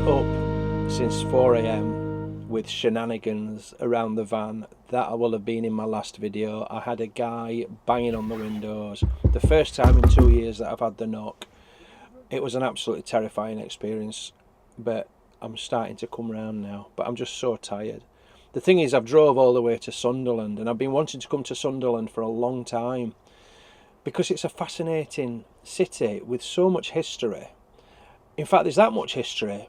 up since 4 AM with shenanigans around the van. That will have been in my last video. I had a guy banging on the windows. The first time in 2 years that I've had the knock. It was an absolutely terrifying experience, but I'm starting to come around now. But I'm just so tired. The thing is, I've drove all the way to Sunderland, and I've been wanting to come to Sunderland for a long time because it's a fascinating city with so much history. In fact, there's that much history.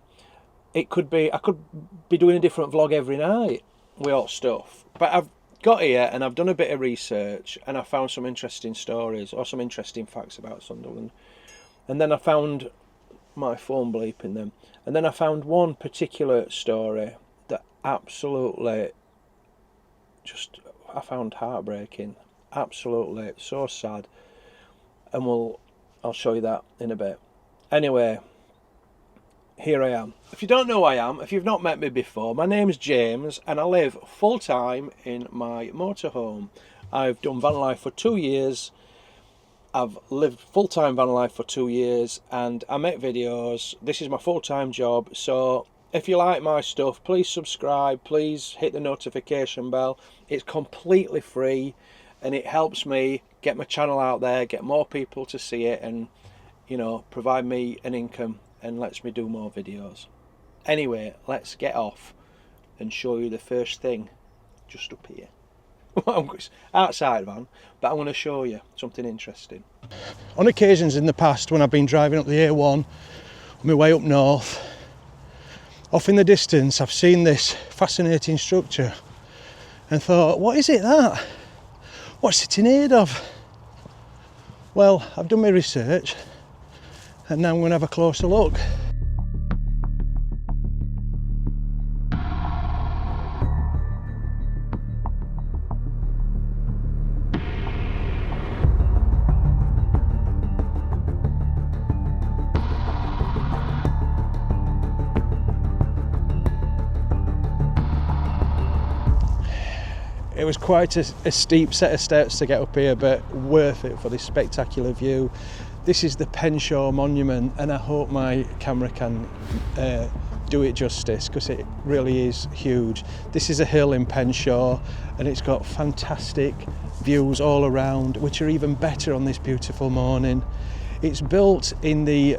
I could be doing a different vlog every night with all stuff. But I've got here and I've done a bit of research and I found some interesting stories or some interesting facts about Sunderland. And then I found my phone bleeping them. And then I found one particular story that absolutely I found heartbreaking. Absolutely so sad. And I'll show you that in a bit. Anyway, here I am. If you don't know who I am, if you've not met me before, my name's James and I live full-time in my motorhome. I've done van life for 2 years. I've lived full-time van life for 2 years and I make videos. This is my full-time job. So if you like my stuff, please subscribe. Please hit the notification bell. It's completely free and it helps me get my channel out there, get more people to see it and, you know, provide me an income and lets me do more videos. Anyway, let's get off and show you the first thing just up here. Outside van, but I want to show you something interesting. On occasions in the past when I've been driving up the A1 on my way up north, off in the distance I've seen this fascinating structure and thought, what is it that? What's it in aid of? Well, I've done my research and now I'm going to have a closer look. It was quite a steep set of steps to get up here, but worth it for this spectacular view. This is the Penshaw Monument and I hope my camera can do it justice because it really is huge. This is a hill in Penshaw and it's got fantastic views all around, which are even better on this beautiful morning. It's built in the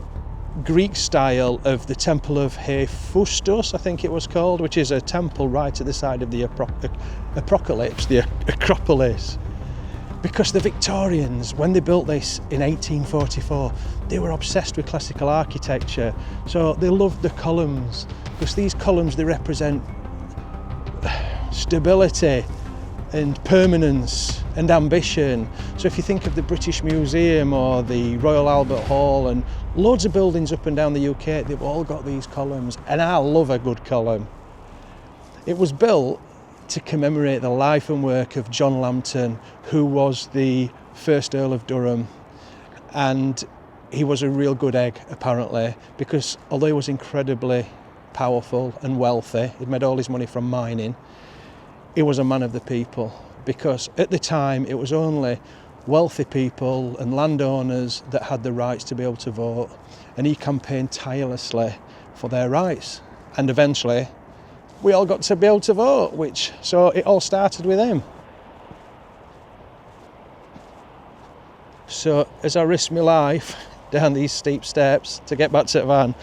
Greek style of the Temple of Hephaestus, I think it was called, which is a temple right at the side of the Acropolis. Because the Victorians, when they built this in 1844, they were obsessed with classical architecture. So they loved the columns, because these columns, they represent stability and permanence and ambition. So if you think of the British Museum or the Royal Albert Hall and loads of buildings up and down the UK, they've all got these columns, and I love a good column. It was built to commemorate the life and work of John Lambton, who was the first Earl of Durham, and he was a real good egg apparently, because although he was incredibly powerful and wealthy, he'd made all his money from mining, he was a man of the people, because at the time it was only wealthy people and landowners that had the rights to be able to vote, and he campaigned tirelessly for their rights, and eventually we all got to be able to vote, so it all started with him. So as I risk my life down these steep steps to get back to the van,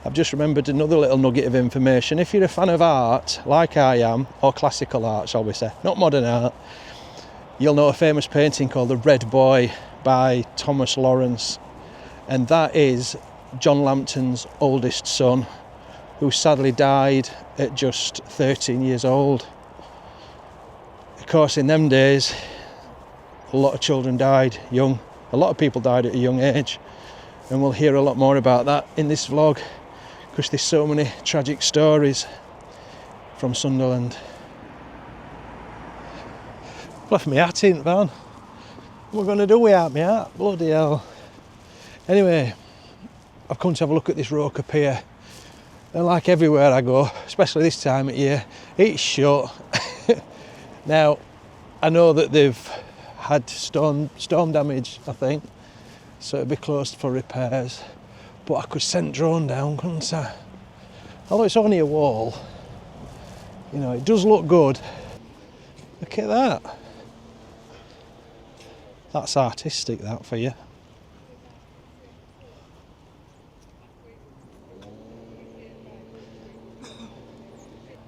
I've just remembered another little nugget of information. If you're a fan of art, like I am, or classical art shall we say, not modern art, you'll know a famous painting called The Red Boy by Thomas Lawrence, and that is John Lambton's oldest son, who sadly died at just 13 years old. Of course, in them days, a lot of children died young. A lot of people died at a young age, and we'll hear a lot more about that in this vlog, because there's so many tragic stories from Sunderland. Left me hat in, van. What are we going to do without me hat? Bloody hell. Anyway, I've come to have a look at this roke up here. And like everywhere I go, especially this time of year, it's shut. Now, I know that they've had storm damage, I think, so it'll be closed for repairs. But I could send drone down, couldn't I? Although it's only a wall, you know, it does look good. Look at that. That's artistic, that, for you.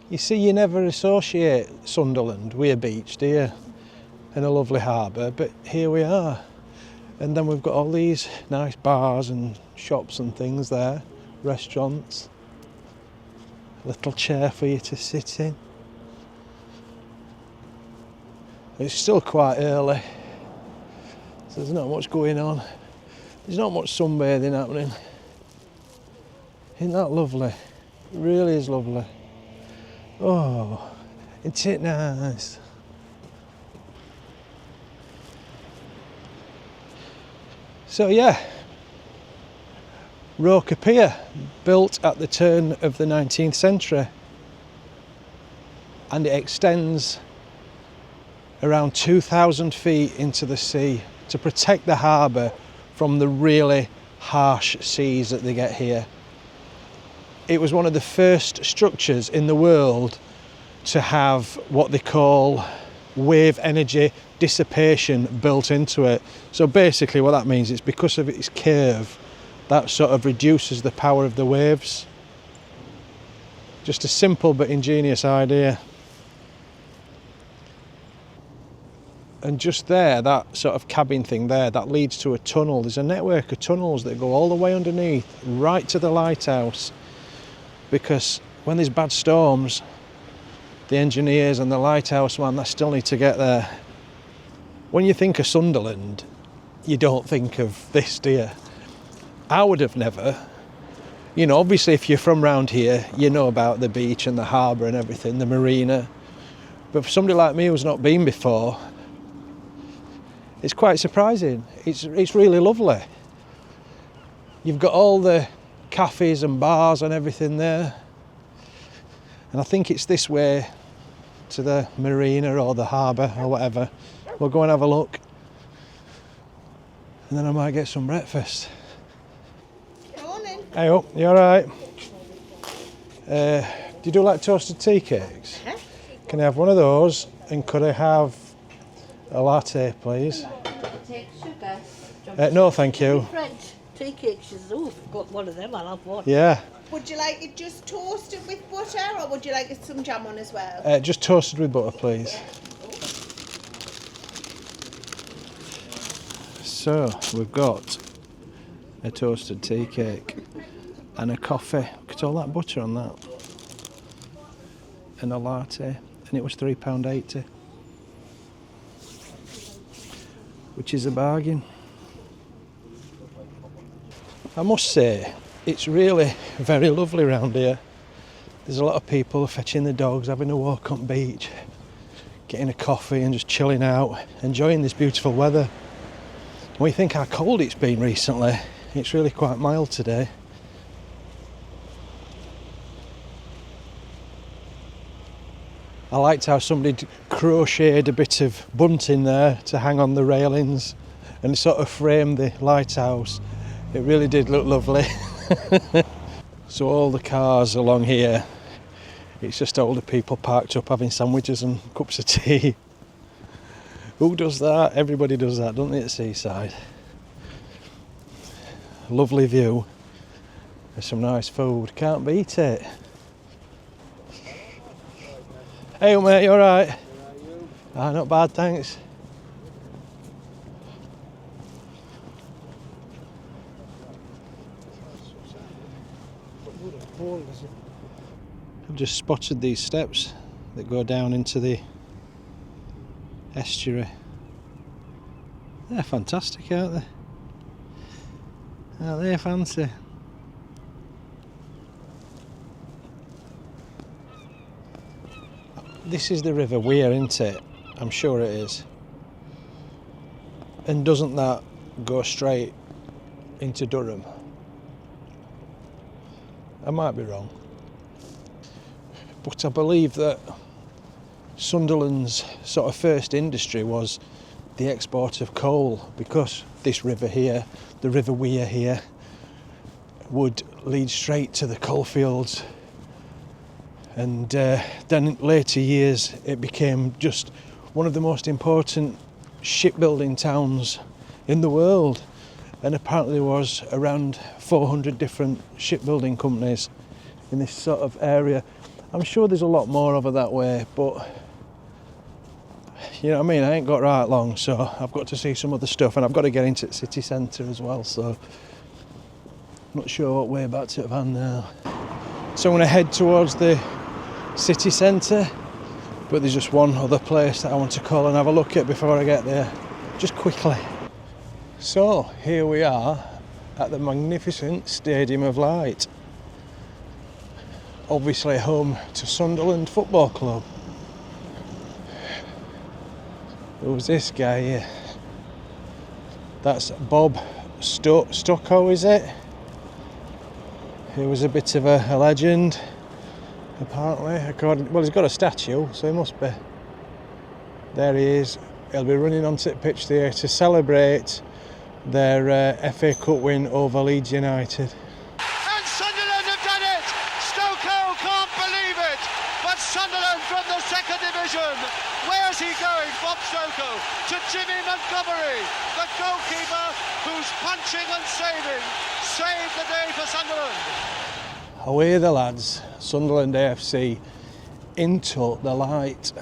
You see, you never associate Sunderland with a beach, do you? And a lovely harbour, but here we are. And then we've got all these nice bars and shops and things there, restaurants. A little chair for you to sit in. It's still quite early, so there's not much going on. There's not much sunbathing happening. Isn't that lovely? It really is lovely. Oh, isn't it nice? So yeah, Roker Pier, built at the turn of the 19th century, and it extends around 2,000 feet into the sea to protect the harbour from the really harsh seas that they get here. It was one of the first structures in the world to have what they call wave energy dissipation built into it. So basically what that means is because of its curve, that sort of reduces the power of the waves. Just a simple but ingenious idea. And just there, that sort of cabin thing there, that leads to a tunnel. There's a network of tunnels that go all the way underneath, right to the lighthouse. Because when there's bad storms, the engineers and the lighthouse man, they still need to get there. When you think of Sunderland, you don't think of this, do you? I would have never. You know, obviously if you're from round here, you know about the beach and the harbour and everything, the marina. But for somebody like me who's not been before, it's quite surprising. It's really lovely. You've got all the cafes and bars and everything there. And I think it's this way to the marina or the harbour or whatever. We'll go and have a look. And then I might get some breakfast. Morning. Hey up, you alright? Do you do like toasted tea cakes? Huh? Can I have one of those? And could I have a latte, please? Take sugar. No, thank you. French tea cakes. Oh, I've got one of them. I'll have one. Yeah, Would you like it just toasted with butter, or would you like it some jam on as well? just toasted with butter, please. So, we've got a toasted tea cake and a coffee. Look at all that butter on that. And a latte. And it was £3.80. Which is a bargain. I must say, it's really very lovely around here. There's a lot of people fetching the dogs, having a walk on beach, getting a coffee and just chilling out, enjoying this beautiful weather. When you think how cold it's been recently, it's really quite mild today. I liked how somebody crocheted a bit of bunting there to hang on the railings and sort of framed the lighthouse. It really did look lovely. So all the cars along here, it's just older people parked up having sandwiches and cups of tea. Who does that? Everybody does that, don't they, at Seaside? Lovely view. There's some nice food. Can't beat it. Hey mate, you alright? Ah, not bad, thanks. I've just spotted these steps that go down into the estuary. They're fantastic, aren't they? Oh, they're fancy. This is the River Wear, isn't it? I'm sure it is. And doesn't that go straight into Durham? I might be wrong. But I believe that Sunderland's sort of first industry was the export of coal, because this river here, the River Wear here, would lead straight to the coalfields And then in later years it became just one of the most important shipbuilding towns in the world, and apparently there was around 400 different shipbuilding companies in this sort of area. I'm sure there's a lot more over that way, but you know what I mean, I ain't got right long, so I've got to see some other stuff, and I've got to get into the city centre as well, so not sure what way back to van now. So I'm going to head towards the city centre, but there's just one other place that I want to call and have a look at before I get there, just quickly. So here we are at the magnificent Stadium of Light, obviously home to Sunderland Football Club. Who's this guy here? That's Bob Stucco, is it? He was a bit of a legend, apparently. Well, he's got a statue, so he must be. There he is. He'll be running onto the pitch there to celebrate their FA Cup win over Leeds United. And Sunderland have done it! Stucco can't believe it! But Sunderland from the second division. Where's he going, Bob Stucco? To Jimmy Montgomery, the goalkeeper who's punching and saving. Saved the day for Sunderland. Away the lads, Sunderland AFC into the light.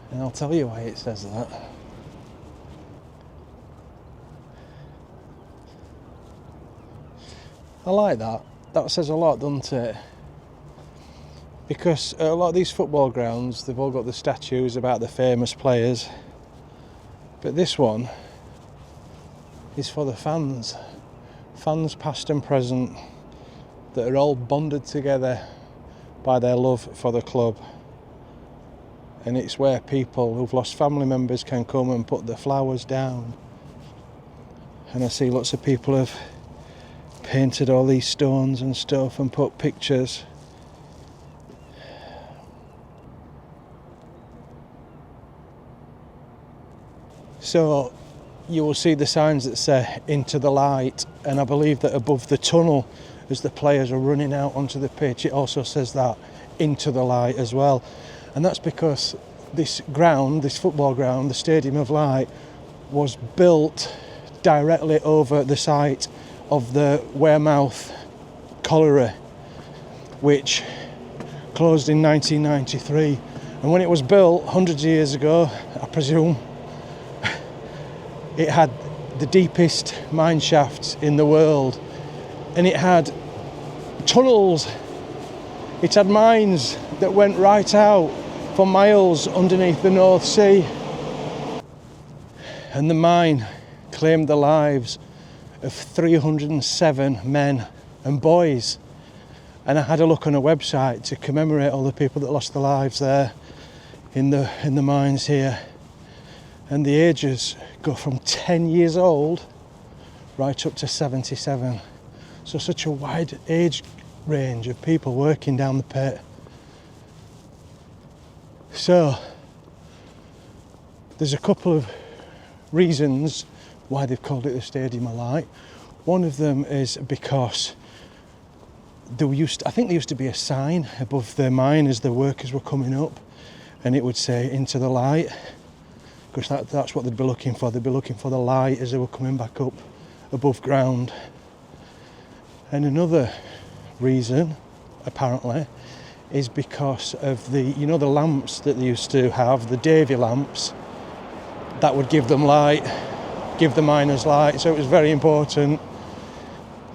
And I'll tell you why it says that. I like that. That says a lot, doesn't it? Because a lot of these football grounds, they've all got the statues about the famous players. But this one is for the fans. Fans past and present that are all bonded together by their love for the club. And it's where people who've lost family members can come and put their flowers down. And I see lots of people have painted all these stones and stuff and put pictures. So you will see the signs that say into the light, and I believe that above the tunnel as the players are running out onto the pitch it also says that into the light as well. And that's because this ground, this football ground, the Stadium of Light, was built directly over the site of the Wearmouth Colliery, which closed in 1993. And when it was built hundreds of years ago, I presume, it had the deepest mine shafts in the world, and it had tunnels, it had mines that went right out for miles underneath the North Sea. And the mine claimed the lives of 307 men and boys. And I had a look on a website to commemorate all the people that lost their lives there in the mines here. And the ages go from 10 years old right up to 77. So such a wide age range of people working down the pit. So there's a couple of reasons why they've called it the Stadium of Light. One of them is because I think there used to be a sign above the mine as the workers were coming up, and it would say into the light, because that's what they'd be looking for. They'd be looking for the light as they were coming back up above ground. And another reason, apparently, is because of the lamps that they used to have, the Davy lamps, that would give them light, give the miners light. So it was very important.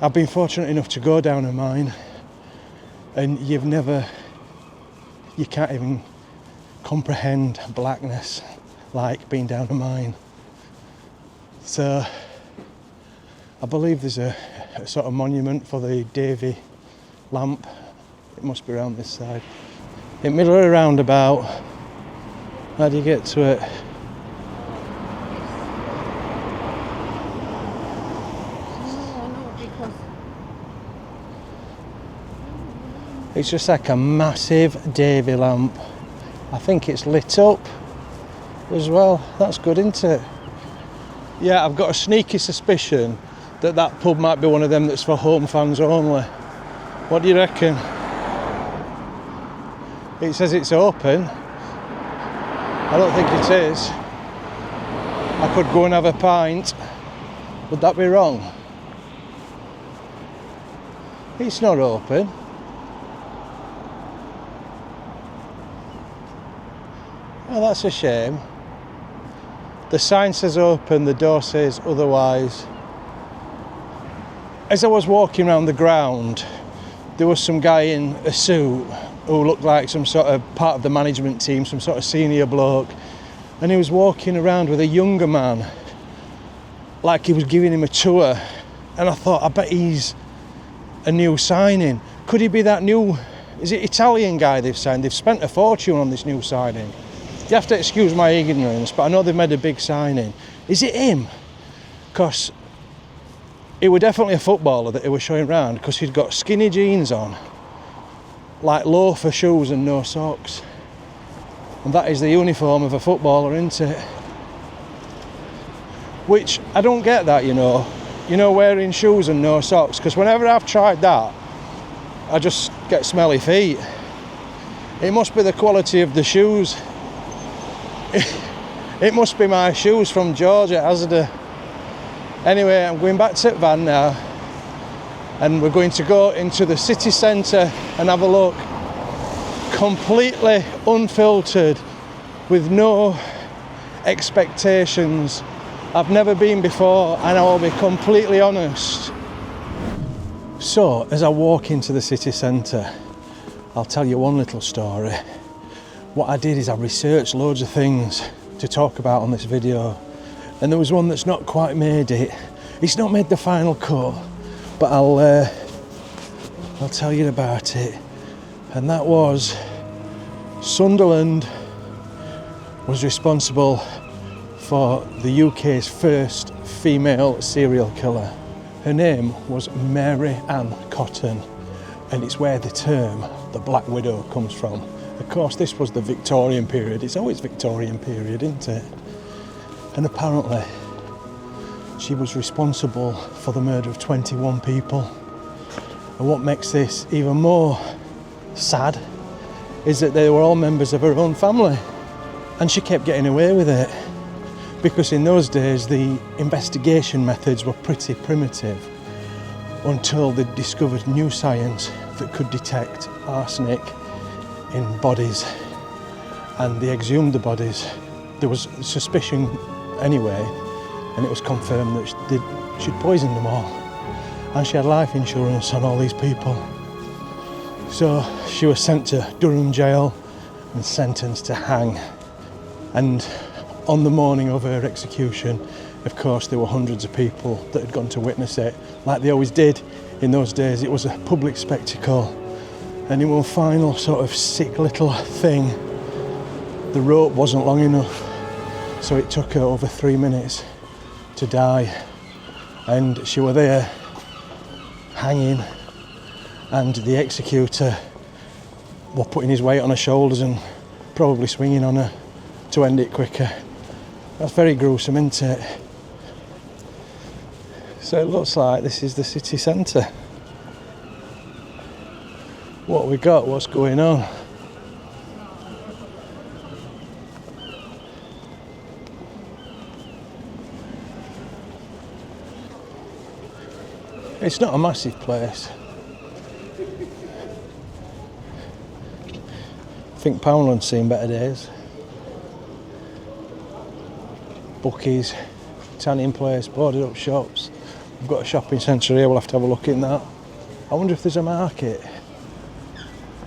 I've been fortunate enough to go down a mine, and you can't even comprehend blackness like being down a mine. So I believe there's a sort of monument for the Davy lamp. It must be around this side. In the middle of a roundabout. How do you get to it? It's just like a massive Davy lamp. I think it's lit up as well. That's good, isn't it? Yeah, I've got a sneaky suspicion that pub might be one of them that's for home fans only. What do you reckon? It says it's open. I don't think it is. I could go and have a pint. Would that be wrong? It's not open. Oh, that's a shame. The sign says open, the door says otherwise. As I was walking around the ground, there was some guy in a suit who looked like some sort of part of the management team, some sort of senior bloke, and he was walking around with a younger man, like he was giving him a tour, and I thought, I bet he's a new signing. Could he be that new, is it Italian guy they've signed? They've spent a fortune on this new signing. You have to excuse my ignorance, but I know they've made a big signing. Is it him? Because he was definitely a footballer that he was showing around, because he'd got skinny jeans on, like loafer shoes and no socks. And that is the uniform of a footballer, isn't it? Which, I don't get that, you know, wearing shoes and no socks, because whenever I've tried that, I just get smelly feet. It must be the quality of the shoes. It must be my shoes from Georgia, Asda. Anyway, I'm going back to van now, and we're going to go into the city centre and have a look. Completely unfiltered, with no expectations. I've never been before, and I will be completely honest. So, as I walk into the city centre, I'll tell you one little story. What I did is I researched loads of things to talk about on this video, and there was one that's not quite made it. It's not made the final cut, but I'll tell you about it. And that was Sunderland was responsible for the UK's first female serial killer. Her name was Mary Ann Cotton, and it's where the term the Black Widow comes from. Of course, this was the Victorian period. It's always Victorian period, isn't it? And apparently, she was responsible for the murder of 21 people. And what makes this even more sad is that they were all members of her own family. And she kept getting away with it, because in those days, the investigation methods were pretty primitive, until they discovered new science that could detect arsenic in bodies, and they exhumed the bodies. There was suspicion anyway, and it was confirmed that she'd poisoned them all, and she had life insurance on all these people. So she was sent to Durham jail and sentenced to hang. And on the morning of her execution, of course, there were hundreds of people that had gone to witness it, like they always did in those days. It was a public spectacle. And in one final sort of sick little thing, the rope wasn't long enough, so it took her over 3 minutes to die. And she was there, hanging, and the executor was putting his weight on her shoulders and probably swinging on her to end it quicker. That's very gruesome, isn't it? So it looks like this is the city centre. What we got, what's going on? It's not a massive place. I think Poundland's seen better days. Bookies, tanning place, boarded up shops. We've got a shopping centre here, we'll have to have a look in that. I wonder if there's a market.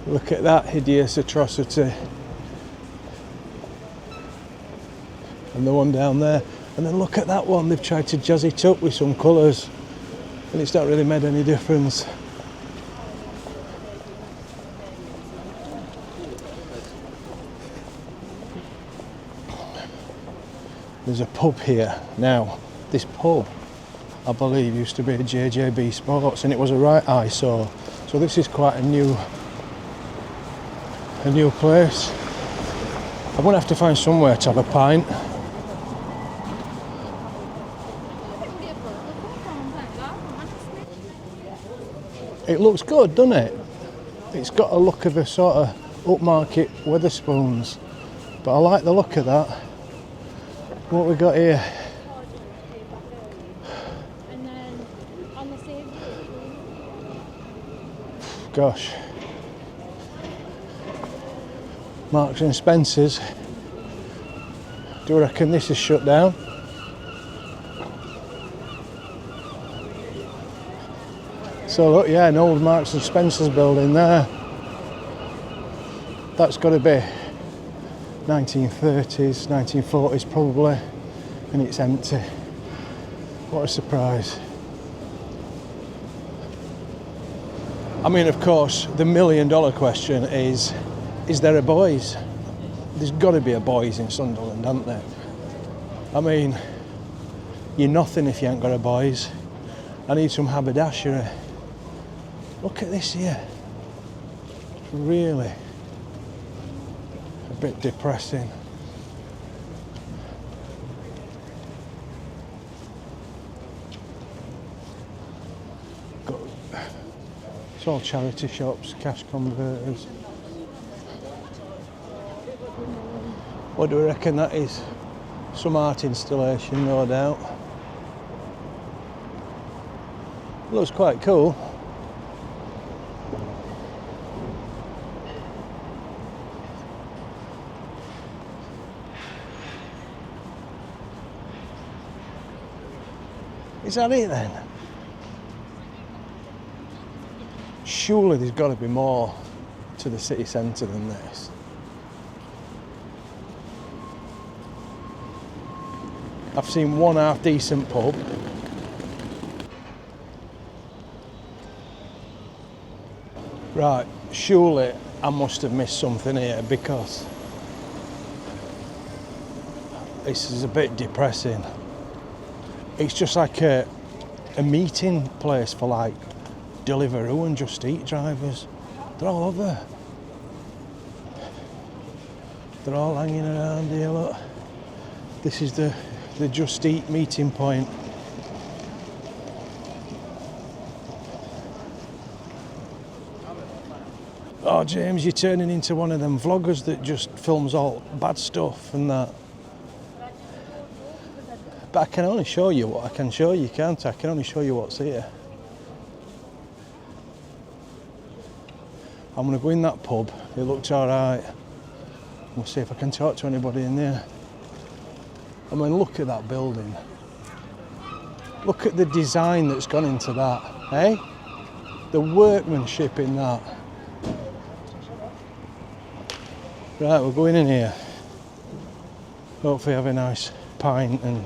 Look at that hideous atrocity. And the one down there. And then look at that one, they've tried to jazz it up with some colours. And it's not really made any difference. There's a pub here. Now, this pub, I believe, used to be a JJB Sports, and it was a right eyesore. So this is quite a new place. I'm going to have to find somewhere to have a pint. It looks good, doesn't it? It's got a look of a sort of upmarket Wetherspoons, but I like the look of that. What we got here? And then on the same Gosh. Marks and Spencer's. Do you reckon this is shut down? So look, yeah, an old Marks and Spencer's building there. That's got to be 1930s, 1940s probably, and it's empty. What a surprise. I mean, of course, the $1 million question is there a boys? There's got to be a boys in Sunderland, hasn't there? I mean, you're nothing if you ain't got a boys. I need some haberdashery. Look at this here. It's really a bit depressing. It's all charity shops, cash converters. What do we reckon that is? Some art installation, no doubt. Looks quite cool. Is that it then? Surely there's got to be more to the city centre than this. I've seen one half decent pub. Right, surely I must have missed something here because this is a bit depressing. It's just like a meeting place for like Deliveroo and Just Eat drivers. They're all over. They're all hanging around here, look. This is the Just Eat meeting point. Oh, James, you're turning into one of them vloggers that just films all bad stuff and that. But I can only show you what I can show you, can't I? I can only show you what's here. I'm going to go in that pub. It looked alright. We'll see if I can talk to anybody in there. I mean, look at that building. Look at the design that's gone into that, eh? The workmanship in that. Right, we're going in here. Hopefully have a nice pint and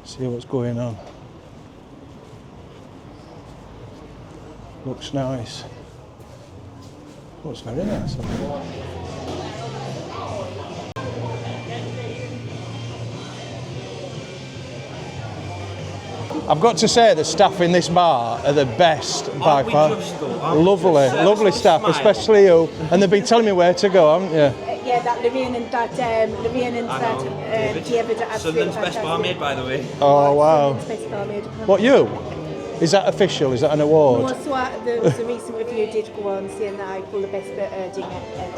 see what's going on. Looks nice. Looks very nice. I've got to say the staff in this bar are the best by far. Lovely staff, especially you. And they've been telling me where to go, haven't you? Yeah, that Lorraine and David are Sunderland's best barmaid, by the way. Oh wow! Best barmaid. What, you? Is that official? Is that an award? No, so the recent review did go on saying that I pulled the best bit ever.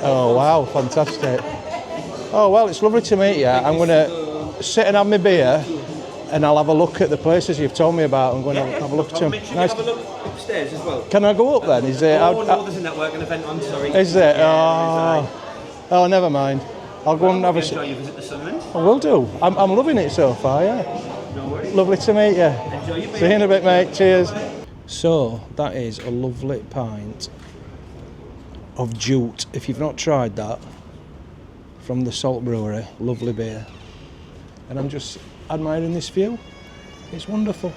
Oh wow, fantastic. Oh well, it's lovely to meet you. I'm going to sit and have my beer and I'll have a look at the places you've told me about. I'm going to have a look at them. Make sure you have a look upstairs as well. Can I go up then? Is there? Oh, no, there's a networking event on, sorry. Is there? Yeah, Oh, never mind. I'll go and have a... Enjoy your visit to Sunderland. I will do. I'm loving it so far, yeah. No worries. Lovely to meet you. Enjoy your See you in a bit, mate. Cheers. So, that is a lovely pint of jute. If you've not tried that, from the Salt Brewery, lovely beer. And I'm just admiring this view. It's wonderful.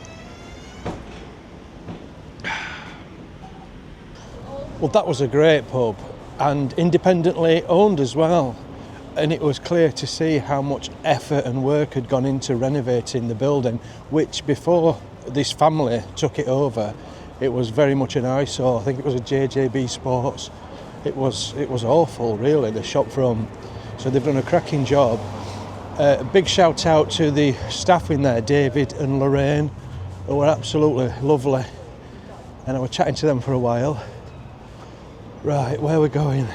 Well, that was a great pub and independently owned as well. And it was clear to see how much effort and work had gone into renovating the building, which before this family took it over, it was very much an eyesore. I think it was a JJB Sports. It was awful, really, the shop front. So they've done a cracking job. A big shout out to the staff in there, David and Lorraine, who were absolutely lovely. And I was chatting to them for a while. Right, where are we going?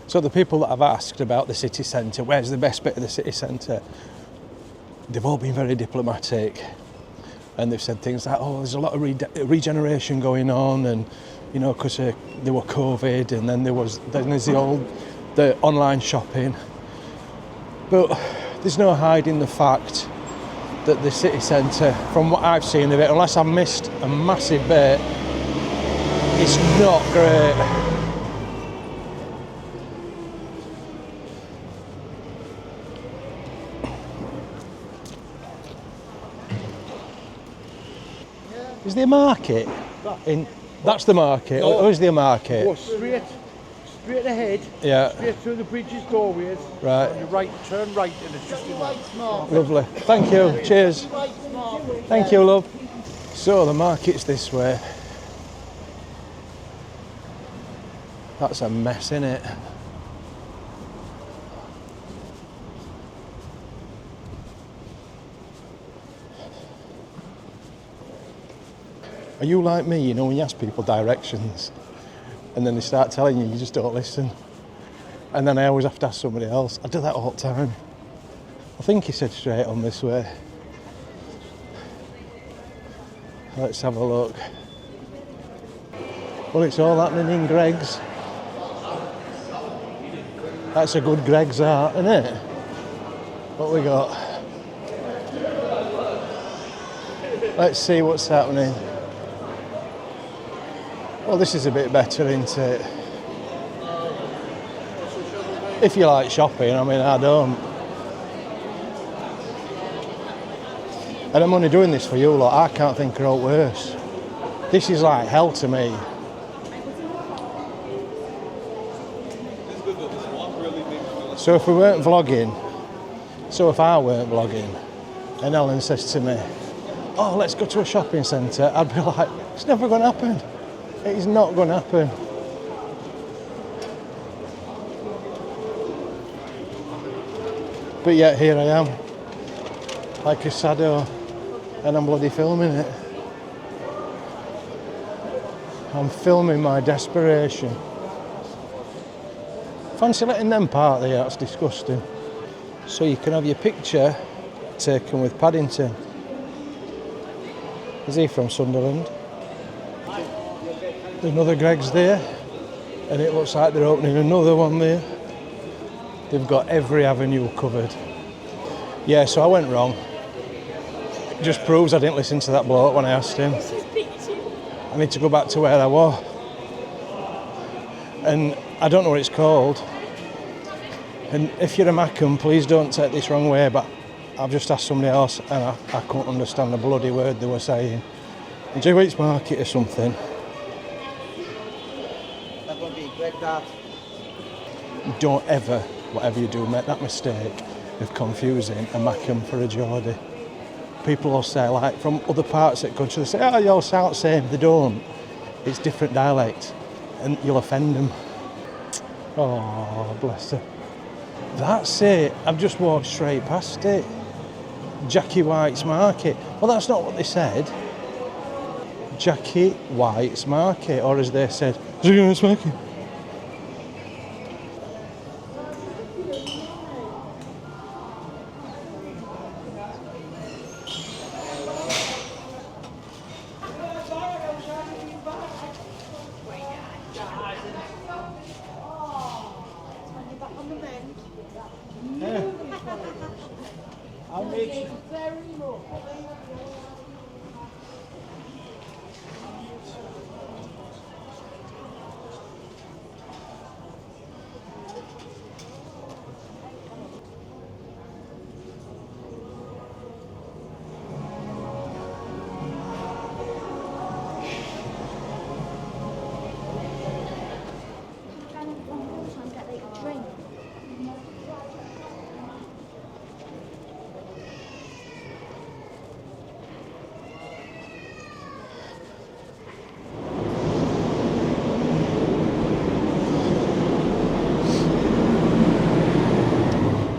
So the people that I've asked about the city centre, where's the best bit of the city centre, they've all been very diplomatic, and they've said things like, oh, there's a lot of regeneration going on, and you know, because there were COVID, and then there's the online shopping. But there's no hiding the fact that the city centre, from what I've seen of it, unless I've missed a massive bit, it's not great. Is there a market? That's the market. No. Or is there a market? Go straight ahead. Yeah. Straight through the bridge's doorways. Right. On your right, turn right, and it's just Lovely. Thank you. Cheers. Thank you, love. So the market's this way. That's a mess, isn't it? Are you like me, you know, when you ask people directions and then they start telling you, you just don't listen? And then I always have to ask somebody else. I do that all the time. I think he said straight on this way. Let's have a look. Well, it's all happening in Greg's. That's a good Greg's art, isn't it? What we got? Let's see what's happening. Well, this is a bit better, isn't it? If you like shopping, I mean, I don't. And I'm only doing this for you lot. I can't think of aught worse. This is like hell to me. So if we weren't vlogging, so if I weren't vlogging, and Ellen says to me, oh, let's go to a shopping centre, I'd be like, it's never going to happen. It's not going to happen. But yet here I am, like a sado, and I'm bloody filming it. I'm filming my desperation. Fancy letting them part there, that's disgusting. So you can have your picture taken with Paddington. Is he from Sunderland? There's another Greg's there, and it looks like they're opening another one there. They've got every avenue covered. Yeah, so I went wrong. It just proves I didn't listen to that bloke when I asked him. I need to go back to where I was. And I don't know what it's called. And if you're a Mackham, please don't take this wrong way, but I've just asked somebody else and I couldn't understand the bloody word they were saying. Jewish market or something. That would be great, that. Don't ever, whatever you do, make that mistake of confusing a Mackham for a Geordie. People will say, like, from other parts of the country, they say, oh, you all sound the same. They don't. It's different dialects, and you'll offend them. Oh, bless her. That's it. I've just walked straight past it. Jackie White's Market. Well, that's not what they said. Jackie White's Market, or as they said, Jackie White's Market.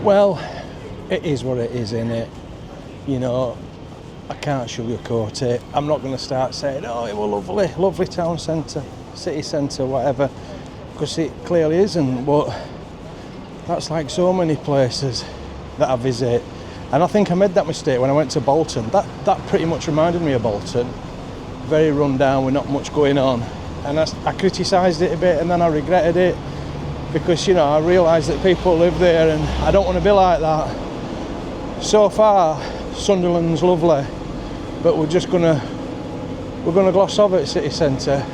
Well, it is what it is, innit? You know, I can't sugarcoat it. I'm not going to start saying, oh, it was lovely, lovely town centre, city centre, whatever, because it clearly isn't. But that's like so many places that I visit. And I think I made that mistake when I went to Bolton. That pretty much reminded me of Bolton. Very run down with not much going on. And I criticised it a bit, and then I regretted it, because, you know, I realised that people live there and I don't want to be like that. So far, Sunderland's lovely, but we're gonna gloss over at city centre.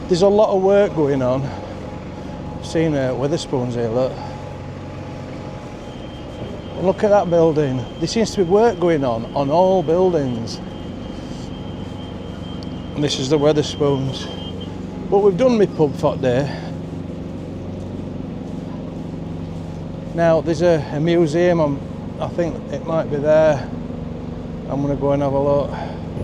There's a lot of work going on. I've seen Witherspoons here, look. And look at that building. There seems to be work going on all buildings. And this is the Witherspoons. But we've done my pub for today. Now there's a museum, I think it might be there. I'm going to go and have a look.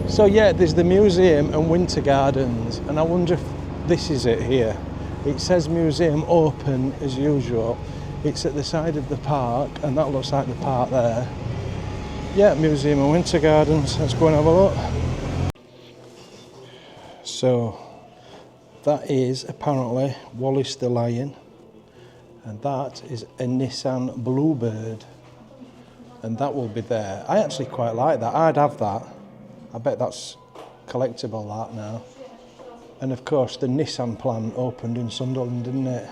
So yeah, there's the museum and winter gardens, and I wonder if this is it here. It says museum open as usual. It's at the side of the park, and that looks like the park there. Yeah, museum and winter gardens. Let's go and have a look. So that is apparently Wallace the Lion. And that is a Nissan Bluebird, and that will be there. I actually quite like that. I'd have that. I bet that's collectible, that now. And of course the Nissan plant opened in Sunderland, didn't it,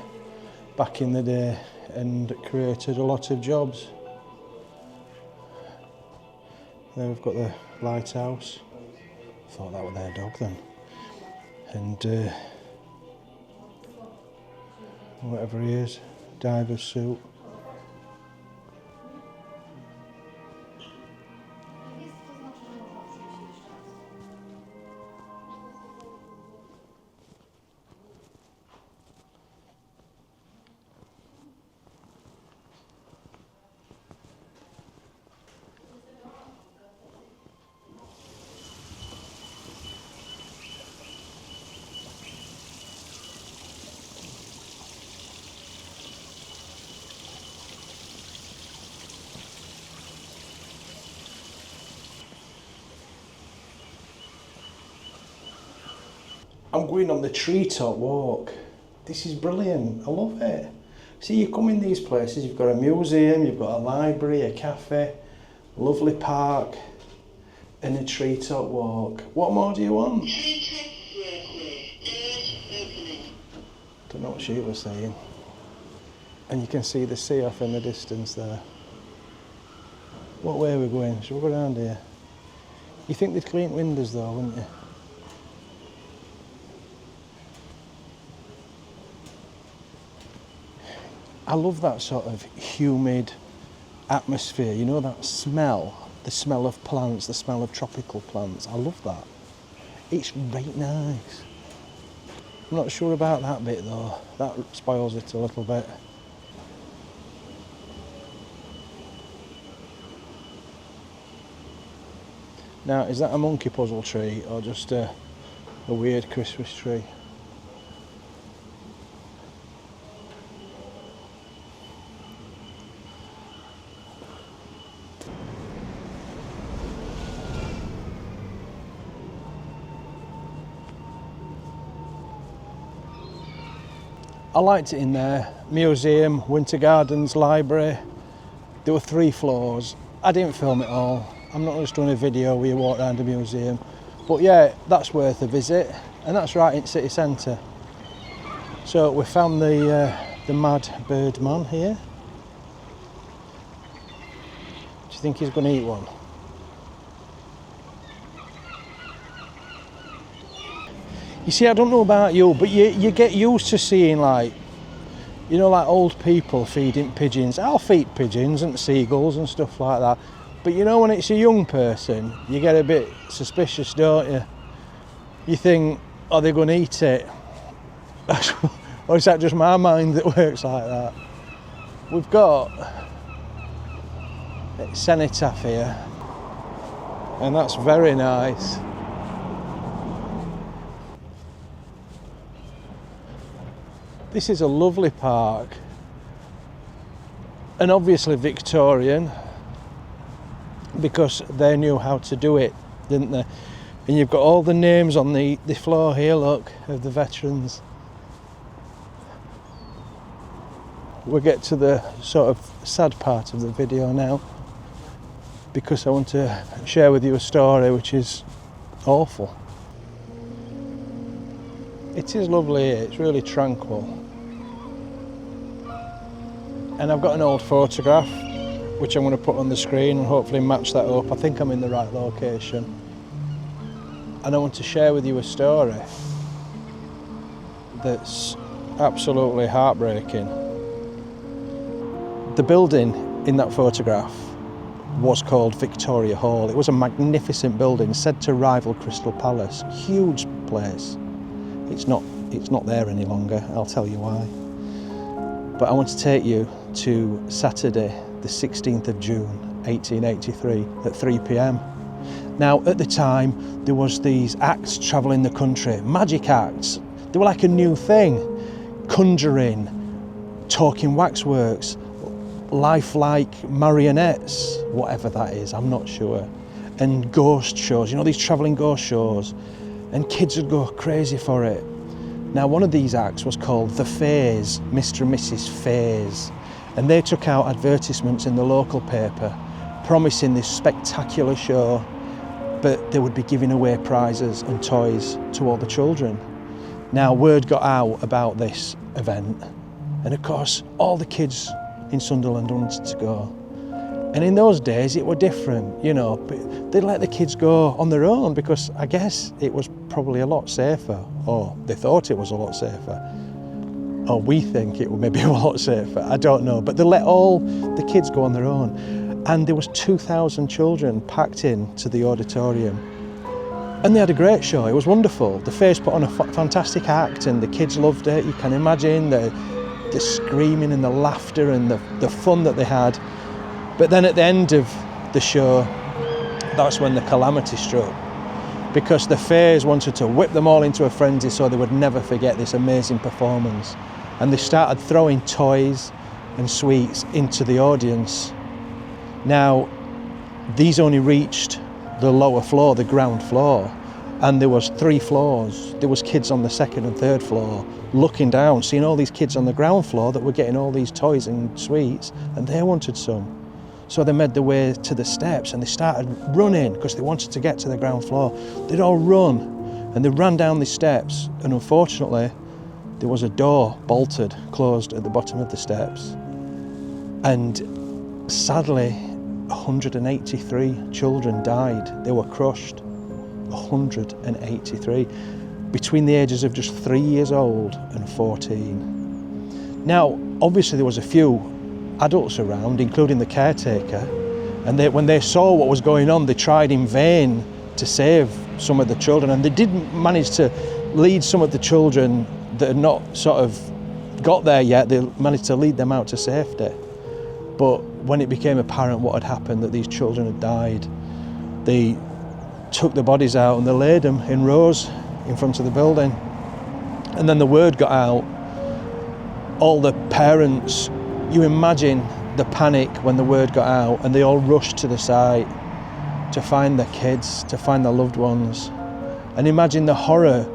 back in the day, and created a lot of jobs. There we've got the lighthouse. Thought that was their dog then. And whatever he is, diver's suit. I'm going on the treetop walk. This is brilliant, I love it. See, you come in these places, you've got a museum, you've got a library, a cafe, a lovely park, and a treetop walk. What more do you want? Don't know what she was saying. And you can see the sea off in the distance there. What way are we going? Shall we go around here? You think they'd clean windows though, wouldn't you? I love that sort of humid atmosphere, you know, that smell, the smell of plants, the smell of tropical plants. I love that. It's right nice. I'm not sure about that bit though. That spoils it a little bit. Now, is that a monkey puzzle tree or just a weird Christmas tree? I liked it in there. Museum, winter gardens, library. There were 3 floors. I didn't film it all. I'm not just doing a video where you walk around the museum. But yeah, that's worth a visit. And that's right in city centre. So we found the mad bird man here. Do you think he's going to eat one? You see, I don't know about you, but you get used to seeing, like, you know, like old people feeding pigeons. I'll feed pigeons and seagulls and stuff like that. But you know, when it's a young person, you get a bit suspicious, don't you? You think, are they going to eat it? Or is that just my mind that works like that? We've got a cenotaph here, and that's very nice. This is a lovely park. and obviously Victorian, because they knew how to do it, didn't they? And you've got all the names on the floor here, look, of the veterans. We'll get to the sort of sad part of the video now, because I want to share with you a story which is awful. It is lovely here, it's really tranquil. And I've got an old photograph which I'm going to put on the screen and hopefully match that up. I think I'm in the right location. And I want to share with you a story that's absolutely heartbreaking. The building in that photograph was called Victoria Hall. It was a magnificent building, said to rival Crystal Palace. Huge place. It's not there any longer, I'll tell you why. But I want to take you to Saturday, the 16th of June, 1883, at 3 p.m. Now, at the time, there was these acts travelling the country, magic acts. They were like a new thing. Conjuring, talking waxworks, lifelike marionettes, whatever that is, I'm not sure. And ghost shows, you know, these travelling ghost shows. And kids would go crazy for it. Now, one of these acts was called The Fays, Mr. and Mrs. Fays. And they took out advertisements in the local paper promising this spectacular show, but they would be giving away prizes and toys to all the children. Now, word got out about this event, and of course, all the kids in Sunderland wanted to go. And in those days, it were different, you know, but they'd let the kids go on their own because I guess it was probably a lot safer, or they thought it was a lot safer. Or we think it would maybe a lot safer, I don't know. But they let all the kids go on their own. And there was 2,000 children packed into the auditorium. And they had a great show, it was wonderful. The Fays put on a fantastic act and the kids loved it. You can imagine the screaming and the laughter and the fun that they had. But then at the end of the show, that's when the calamity struck. Because the Fays wanted to whip them all into a frenzy so they would never forget this amazing performance. And they started throwing toys and sweets into the audience. Now, these only reached the lower floor, the ground floor, and there was 3 floors. There was kids on the 2nd and 3rd floor looking down, seeing all these kids on the ground floor that were getting all these toys and sweets, and they wanted some. So they made their way to the steps and they started running because they wanted to get to the ground floor. They'd all run and they ran down the steps, and unfortunately there was a door bolted, closed at the bottom of the steps. And sadly, 183 children died. They were crushed. 183, between the ages of just 3 years old and 14. Now, obviously there was a few adults around, including the caretaker, and when they saw what was going on, they tried in vain to save some of the children, and they didn't manage to lead some of the children that had not sort of got there yet. They managed to lead them out to safety. But when it became apparent what had happened, that these children had died, they took the bodies out and they laid them in rows in front of the building. And then the word got out. All the parents, you imagine the panic when the word got out, and they all rushed to the site to find their kids, to find their loved ones. And imagine the horror,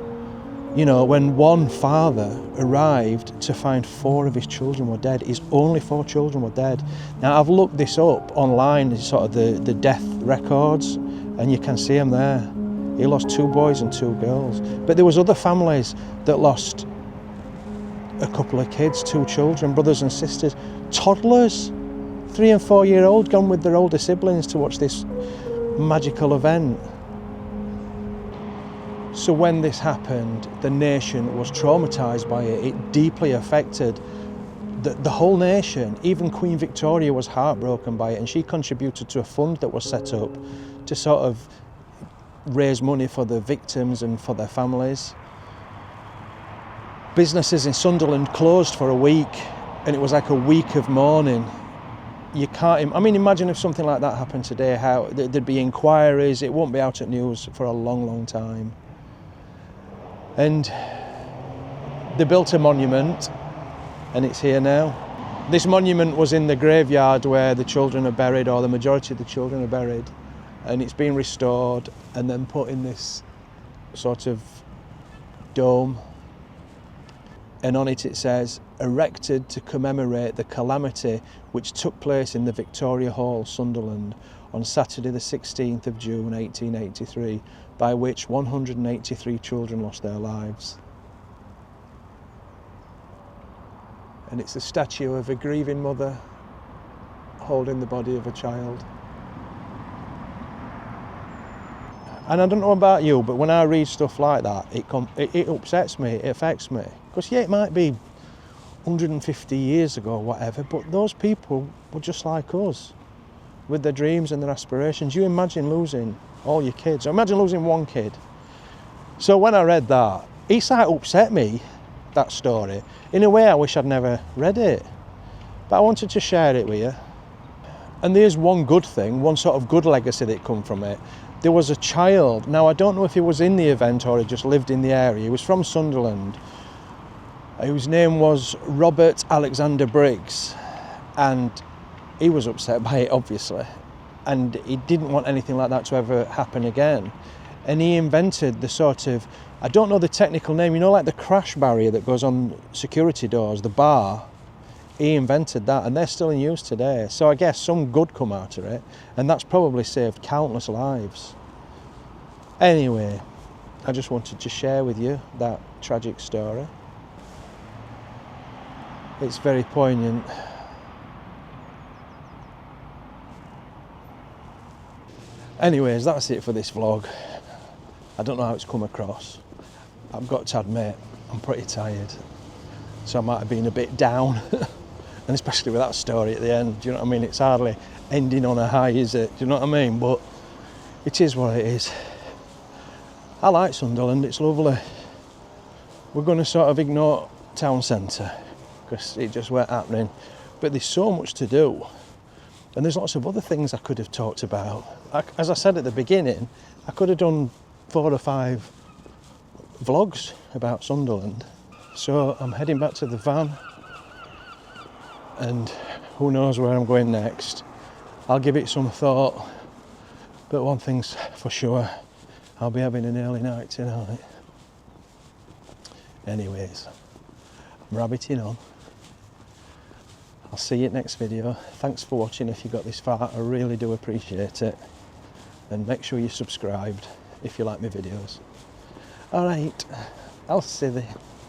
you know, when one father arrived to find 4 of his children were dead. His only 4 children were dead. Now, I've looked this up online, sort of the death records, and you can see them there. He lost 2 boys and 2 girls. But there was other families that lost a couple of kids, 2 children, brothers and sisters, toddlers, 3 and 4 year old, gone with their older siblings to watch this magical event. So when this happened, the nation was traumatised by it. It deeply affected the whole nation. Even Queen Victoria was heartbroken by it, and she contributed to a fund that was set up to sort of raise money for the victims and for their families. Businesses in Sunderland closed for a week, and it was like a week of mourning. You can't, I mean, imagine if something like that happened today, how there'd be inquiries, it won't be out at news for a long, long time. And they built a monument, and it's here now. This monument was in the graveyard where the children are buried, or the majority of the children are buried, and it's been restored and then put in this sort of dome, and on it says, erected to commemorate the calamity which took place in the Victoria Hall, Sunderland, on Saturday the 16th of June 1883, by which 183 children lost their lives. And it's a statue of a grieving mother holding the body of a child. And I don't know about you, but when I read stuff like that, it upsets me, it affects me. Because yeah, it might be 150 years ago or whatever, but those people were just like us, with their dreams and their aspirations. You imagine losing all your kids. Imagine losing one kid. So when I read that, it's like upset me, that story. In a way, I wish I'd never read it. But I wanted to share it with you. And there's one good thing, one sort of good legacy that come from it. There was a child, now I don't know if he was in the event or he just lived in the area. He was from Sunderland, whose name was Robert Alexander Briggs, and he was upset by it, obviously, and he didn't want anything like that to ever happen again. And he invented the sort of, I don't know the technical name, you know, like the crash barrier that goes on security doors, the bar. He invented that, and they're still in use today. So I guess some good come out of it, and that's probably saved countless lives. Anyway, I just wanted to share with you that tragic story. It's very poignant. Anyways, that's it for this vlog. I don't know how it's come across. I've got to admit, I'm pretty tired. So I might have been a bit down. And especially with that story at the end, do you know what I mean? It's hardly ending on a high, is it? Do you know what I mean? But it is what it is. I like Sunderland, it's lovely. We're going to sort of ignore town centre because it just weren't happening. But there's so much to do. And there's lots of other things I could have talked about. As I said at the beginning, I could have done 4 or 5 vlogs about Sunderland. So I'm heading back to the van, and who knows where I'm going next. I'll give it some thought, but one thing's for sure, I'll be having an early night tonight. Anyways, I'm rabbiting on. I'll see you at next video. Thanks for watching if you got this far, I really do appreciate it. And make sure you're subscribed if you like my videos. Alright, I'll see you.